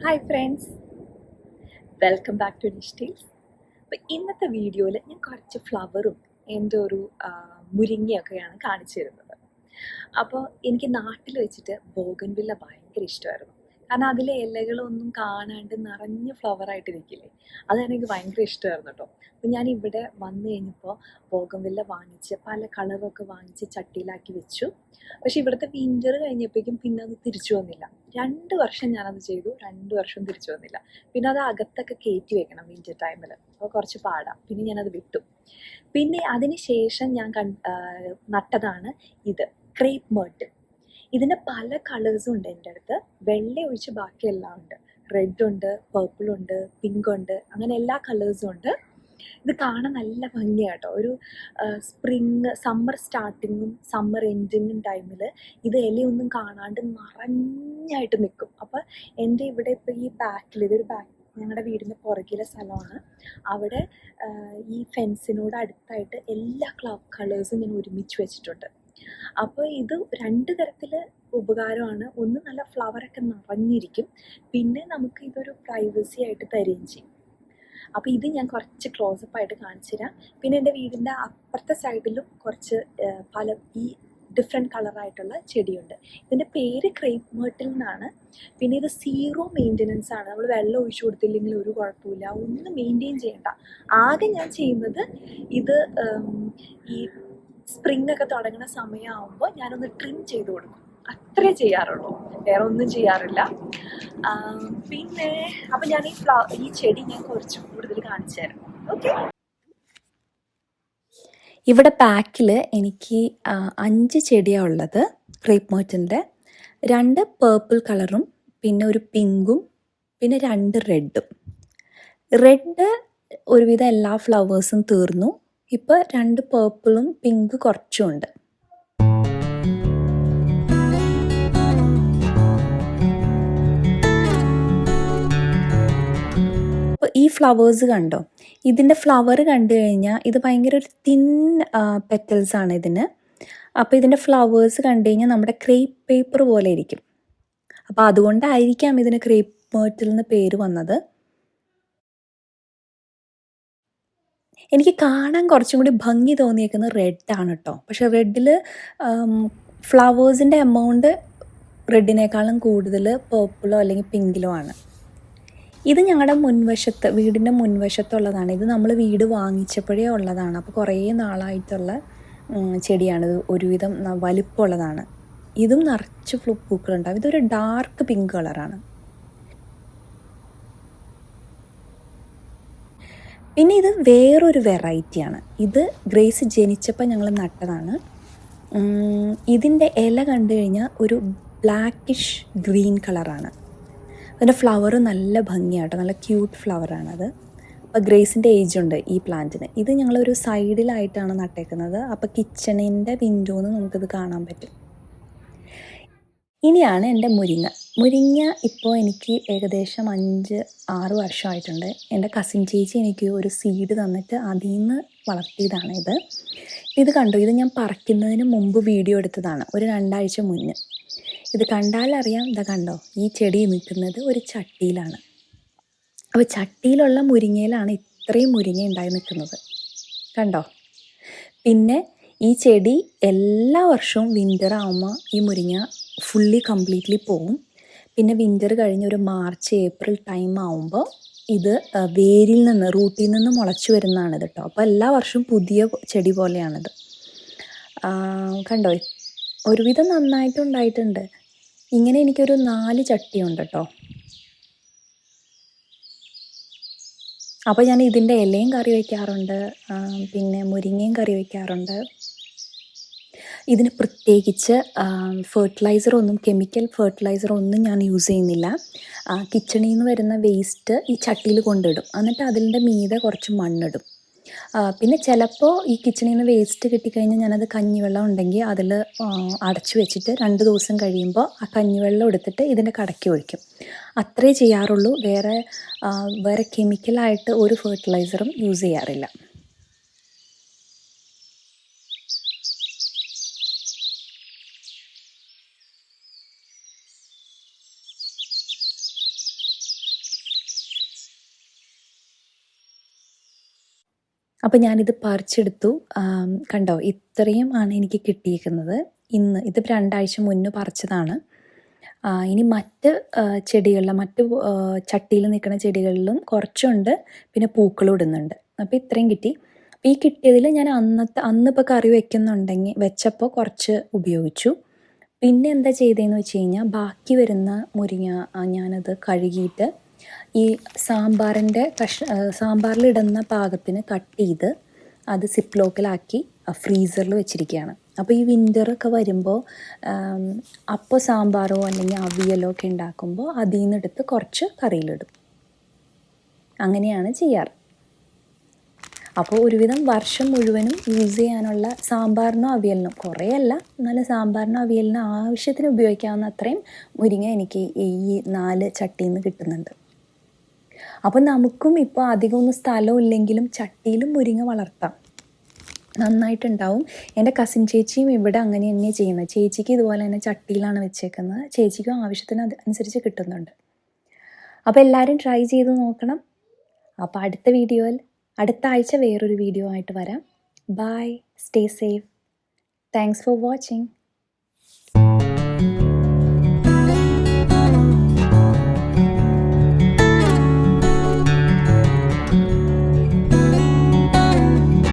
Hi friends, welcome back to Nish Tales. അപ്പോൾ ഇന്നത്തെ വീഡിയോയിൽ ഞാൻ കുറച്ച് ഫ്ലവറും എൻ്റെ ഒരു മുരിങ്ങയൊക്കെയാണ് കാണിച്ചു തരുന്നത്. അപ്പോൾ എനിക്ക് നാട്ടിൽ വെച്ചിട്ട് ബോഗൺവില്ല ഭയങ്കര ഇഷ്ടമായിരുന്നു. കാരണം അതിലെ ഇലകളൊന്നും കാണാണ്ട് നിറഞ്ഞ ഫ്ലവറായിട്ട് നിൽക്കില്ലേ, അതെനിക്ക് ഭയങ്കര ഇഷ്ടമായിരുന്നു കേട്ടോ. അപ്പോൾ ഞാൻ ഇവിടെ വന്നു കഴിഞ്ഞപ്പോൾ ബോഗൺവില്ല വാങ്ങിച്ച് പല കളറൊക്കെ വാങ്ങിച്ച് ചട്ടിയിലാക്കി വെച്ചു. പക്ഷേ ഇവിടുത്തെ വിൻ്റർ കഴിഞ്ഞപ്പോഴേക്കും പിന്നെ അത് തിരിച്ചു വന്നില്ല. 2 വർഷം ഞാനത് ചെയ്തു, 2 വർഷം തിരിച്ചു വന്നില്ല. പിന്നെ അത് അകത്തൊക്കെ കയറ്റി വെക്കണം വിൻ്റർ ടൈമിൽ, അപ്പോൾ കുറച്ച് പാടാം. പിന്നെ ഞാനത് വിട്ടു. പിന്നെ അതിന് ശേഷം ഞാൻ നട്ടതാണ് ഇത് ക്രേപ്പ് മേർട്ടിൽ. ഇതിൻ്റെ പല കളേഴ്സും ഉണ്ട് എൻ്റെ അടുത്ത്. വെള്ള ഒഴിച്ച് ബാക്കിയെല്ലാം ഉണ്ട്. റെഡ് ഉണ്ട്, പേർപ്പിൾ ഉണ്ട്, പിങ്ക് ഉണ്ട്, അങ്ങനെ എല്ലാ കളേഴ്സും ഉണ്ട്. ഇത് കാണാൻ നല്ല ഭംഗിയാണ് കേട്ടോ. ഒരു സമ്മർ സ്റ്റാർട്ടിങ്ങും സമ്മർ എൻഡിങ്ങും ടൈമിൽ ഇത് ഇലയൊന്നും കാണാണ്ട് നിറഞ്ഞായിട്ട് നിൽക്കും. അപ്പോൾ എൻ്റെ ഇവിടെ ഇപ്പോൾ ഈ ബാക്കിൽ, ഇതൊരു ഞങ്ങളുടെ വീടിൻ്റെ പുറകിലെ സ്ഥലമാണ്. അവിടെ ഈ ഫെൻസിനോട് അടുത്തായിട്ട് എല്ലാ കളേഴ്സും ഞാൻ ഒരുമിച്ച് വെച്ചിട്ടുണ്ട്. അപ്പോൾ ഇത് 2 തരത്തിൽ ഉപകാരമാണ്. ഒന്ന്, നല്ല ഫ്ലവറൊക്കെ നിറഞ്ഞിരിക്കും. പിന്നെ നമുക്ക് ഇതൊരു പ്രൈവസി ആയിട്ട് തരുകയും ചെയ്യും. അപ്പോൾ ഇത് ഞാൻ കുറച്ച് ക്ലോസപ്പായിട്ട് കാണിച്ചു തരാം. പിന്നെ എൻ്റെ വീടിൻ്റെ അപ്പുറത്തെ സൈഡിലും കുറച്ച് ഈ ഡിഫറെൻറ്റ് കളറായിട്ടുള്ള ചെടിയുണ്ട്. ഇതിൻ്റെ പേര് ക്രേപ്പ് മേർട്ടിൽ എന്നാണ്. പിന്നെ ഇത് 0 മെയിൻ്റനൻസ് ആണ്. നമ്മൾ വെള്ളം ഒഴിച്ചു കൊടുത്തില്ലെങ്കിൽ ഒരു കുഴപ്പമില്ല, ഒന്നും മെയിൻറ്റെയിൻ ചെയ്യണ്ട. ആകെ ഞാൻ ചെയ്യുന്നത് ഇത് ഈ സ്പ്രിംഗ് ഒക്കെ തുടങ്ങുന്ന സമയമാകുമ്പോൾ ഞാനൊന്ന് ട്രിം ചെയ്ത് കൊടുക്കും, അത്രേ ചെയ്യാറുള്ളൂ, വേറെ ഒന്നും ചെയ്യാറില്ല. പിന്നെ അപ്പം ഞാൻ ഈ ചെടി ഞാൻ കുറച്ച് കൂടുതൽ കാണിച്ചു തരാം. ഓക്കെ, ഇവിടെ പാക്കിൽ എനിക്ക് 5 ചെടിയാണ് ഉള്ളത്. ക്രേപ്പ് മേർട്ടിൻ്റെ 2 പേർപ്പിൾ കളറും പിന്നെ ഒരു പിങ്കും പിന്നെ 2 റെഡും. റെഡ് ഒരുവിധം എല്ലാ ഫ്ലവേഴ്സും തീർന്നു. ഇപ്പോൾ 2 പേർപ്പിളും പിങ്ക് കുറച്ചുമുണ്ട്. അപ്പോൾ ഈ ഫ്ലവേഴ്സ് കണ്ടോ? ഇതിൻ്റെ ഫ്ലവർ കണ്ടു കഴിഞ്ഞാൽ ഇത് ഭയങ്കര ഒരു തിൻ പെറ്റൽസാണ് ഇതിന്. അപ്പോൾ ഇതിൻ്റെ ഫ്ലവേഴ്സ് കണ്ടു കഴിഞ്ഞാൽ നമ്മുടെ ക്രേപ്പ് പേപ്പർ പോലെ ഇരിക്കും. അപ്പോൾ അതുകൊണ്ടായിരിക്കാം ഇതിന് ക്രേപ്പ് മേർട്ടിൽ എന്ന് പേര് വന്നത്. എനിക്ക് കാണാൻ കുറച്ചും കൂടി ഭംഗി തോന്നിയേക്കുന്നത് റെഡാണ് കേട്ടോ. പക്ഷേ റെഡിൽ ഫ്ലവേഴ്സിൻ്റെ എമൗണ്ട് റെഡിനേക്കാളും കൂടുതൽ പേർപ്പിളോ അല്ലെങ്കിൽ പിങ്കിലോ ആണ്. ഇത് ഞങ്ങളുടെ മുൻവശത്ത്, വീടിൻ്റെ മുൻവശത്തുള്ളതാണ്. ഇത് നമ്മൾ വീട് വാങ്ങിച്ചപ്പോഴേ ഉള്ളതാണ്. അപ്പോൾ കുറേ നാളായിട്ടുള്ള ചെടിയാണിത്. ഒരുവിധം വലിപ്പമുള്ളതാണ്. ഇതും നിറച്ച് പൂക്കളുണ്ടാവും. ഇതൊരു ഡാർക്ക് പിങ്ക് കളറാണ്. പിന്നെ ഇത് വേറൊരു വെറൈറ്റിയാണ്. ഇത് ഗ്രേസ് ജനിച്ചപ്പോൾ ഞങ്ങൾ നട്ടതാണ്. ഇതിൻ്റെ ഇല കണ്ടു കഴിഞ്ഞാൽ ഒരു ബ്ലാക്കിഷ് ഗ്രീൻ കളറാണ്. അതിൻ്റെ ഫ്ലവർ നല്ല ഭംഗിയാട്ടോ, നല്ല ക്യൂട്ട് ഫ്ലവറാണത്. അപ്പോൾ ഗ്രേസിൻ്റെ ഏജുണ്ട് ഈ പ്ലാന്റിന്. ഇത് ഞങ്ങളൊരു സൈഡിലായിട്ടാണ് നട്ടേക്കുന്നത്. അപ്പോൾ കിച്ചണിൻ്റെ വിൻഡോന്ന് നമുക്കിത് കാണാൻ പറ്റും. ഇനിയാണ് എൻ്റെ മുരിങ്ങ. ഇപ്പോൾ എനിക്ക് ഏകദേശം 5-6 വർഷമായിട്ടുണ്ട്. എൻ്റെ കസിൻ ചേച്ചി എനിക്ക് ഒരു സീഡ് തന്നിട്ട് അതിൽ നിന്ന് വളർത്തിയതാണ് ഇത് കണ്ടോ? ഇത് ഞാൻ പറിക്കുന്നതിന് മുമ്പ് വീഡിയോ എടുത്തതാണ്, ഒരു 2 ആഴ്ച മുന്നേ. ഇത് കണ്ടാലറിയാം. ഇതാ കണ്ടോ, ഈ ചെടി നിൽക്കുന്നത് ഒരു ചട്ടിയിലാണ്. അപ്പോൾ ചട്ടിയിലുള്ള മുരിങ്ങയിലാണ് ഇത്രയും മുരിങ്ങ ഉണ്ടായി നിൽക്കുന്നത്, കണ്ടോ? പിന്നെ ഈ ചെടി എല്ലാ വർഷവും വിൻ്റർ ആകുമ്പോൾ ഈ മുരിങ്ങ കംപ്ലീറ്റ്ലി പോവും. പിന്നെ വിൻ്റർ കഴിഞ്ഞ് ഒരു മാർച്ച് ഏപ്രിൽ ടൈം ആകുമ്പോൾ ഇത് വേരിൽ നിന്ന്, റൂട്ടിൽ നിന്ന് മുളച്ചു വരുന്നതാണിത് കേട്ടോ. അപ്പോൾ എല്ലാ വർഷവും പുതിയ ചെടി പോലെയാണിത്. കണ്ടോ, ഒരുവിധം നന്നായിട്ടുണ്ടായിട്ടുണ്ട്. ഇങ്ങനെ എനിക്കൊരു 4 ചട്ടിയുണ്ട് കേട്ടോ. അപ്പോൾ ഞാൻ ഇതിൻ്റെ ഇലയും കറി വയ്ക്കാറുണ്ട്, പിന്നെ മുരിങ്ങയും കറി വയ്ക്കാറുണ്ട്. ഇതിന് പ്രത്യേകിച്ച് കെമിക്കൽ ഫെർട്ടിലൈസറൊന്നും ഞാൻ യൂസ് ചെയ്യുന്നില്ല. കിച്ചണിൽ നിന്ന് വരുന്ന വേസ്റ്റ് ഈ ചട്ടിയിൽ കൊണ്ടിടും, എന്നിട്ട് അതിൻ്റെ മീതെ കുറച്ച് മണ്ണിടും. പിന്നെ ചിലപ്പോൾ ഈ കിച്ചണിൽ നിന്ന് വേസ്റ്റ് കിട്ടിക്കഴിഞ്ഞാൽ ഞാനത് കഞ്ഞിവെള്ളം ഉണ്ടെങ്കിൽ അതിൽ അടച്ചു വെച്ചിട്ട് 2 ദിവസം കഴിയുമ്പോൾ ആ കഞ്ഞിവെള്ളം എടുത്തിട്ട് ഇതിൻ്റെ കടയ്ക്ക് ഒഴിക്കും. അത്രേ ചെയ്യാറുള്ളൂ. വേറെ കെമിക്കലായിട്ട് ഒരു ഫെർട്ടിലൈസറും യൂസ് ചെയ്യാറില്ല. അപ്പോൾ ഞാനിത് പറിച്ചെടുത്തു. കണ്ടോ, ഇത്രയും ആണ് എനിക്ക് കിട്ടിയിരിക്കുന്നത്. ഇതിപ്പോൾ 2 ആഴ്ച മുന്നേ പറിച്ചതാണ്. ഇനി മറ്റ് ചെടികളിലും മറ്റ് ചട്ടിയിൽ നിൽക്കുന്ന ചെടികളിലും കുറച്ചുണ്ട്, പിന്നെ പൂക്കളും ഇടുന്നുണ്ട്. അപ്പോൾ ഇത്രയും കിട്ടി. അപ്പോൾ ഈ കിട്ടിയതിൽ ഞാൻ അന്നിപ്പോൾ കറി വെച്ചപ്പോൾ കുറച്ച് ഉപയോഗിച്ചു. പിന്നെ എന്താ ചെയ്തതെന്ന് വെച്ച് കഴിഞ്ഞാൽ ബാക്കി വരുന്ന മുരിങ്ങ ഞാനത് കഴുകിയിട്ട് ഈ സാമ്പാറിലിടുന്ന പാകത്തിന് കട്ട് ചെയ്ത് അത് സിപ്പ് ലോക്കിലാക്കി ഫ്രീസറിൽ വെച്ചിരിക്കുകയാണ്. അപ്പോൾ ഈ വിൻ്ററൊക്കെ വരുമ്പോൾ അപ്പോൾ സാമ്പാറോ അല്ലെങ്കിൽ അവിയലോ ഒക്കെ ഉണ്ടാക്കുമ്പോൾ അതിൽ നിന്നെടുത്ത് കുറച്ച് കറിയിലിടും. അങ്ങനെയാണ് ചെയ്യാറ്. അപ്പോൾ ഒരുവിധം വർഷം മുഴുവനും യൂസ് ചെയ്യാനുള്ള സാമ്പാറിനോ അവിയലിനോ, കുറേയല്ല എന്നാലും സാമ്പാറിനോ അവിയലിനോ ആവശ്യത്തിന് ഉപയോഗിക്കാവുന്ന അത്രയും മുരിങ്ങ എനിക്ക് ഈ 4 ചട്ടിയിൽ നിന്ന് കിട്ടുന്നുണ്ട്. അപ്പോൾ നമുക്കും ഇപ്പോൾ അധികമൊന്നും സ്ഥലമില്ലെങ്കിലും ചട്ടിയിലും മുരിങ്ങ വളർത്താം, നന്നായിട്ടുണ്ടാവും. എൻ്റെ കസിൻ ചേച്ചിയും ഇവിടെ അങ്ങനെ തന്നെയാണ് ചെയ്യുന്നത്. ചേച്ചിക്ക് ഇതുപോലെ തന്നെ ചട്ടിയിലാണ് വെച്ചേക്കുന്നത്. ചേച്ചിക്കും ആവശ്യത്തിന് അനുസരിച്ച് കിട്ടുന്നുണ്ട്. അപ്പോൾ എല്ലാവരും ട്രൈ ചെയ്ത് നോക്കണം. അപ്പോൾ അടുത്ത ആഴ്ച വേറൊരു വീഡിയോ ആയിട്ട് വരാം. Bye, stay safe. Thanks for watching.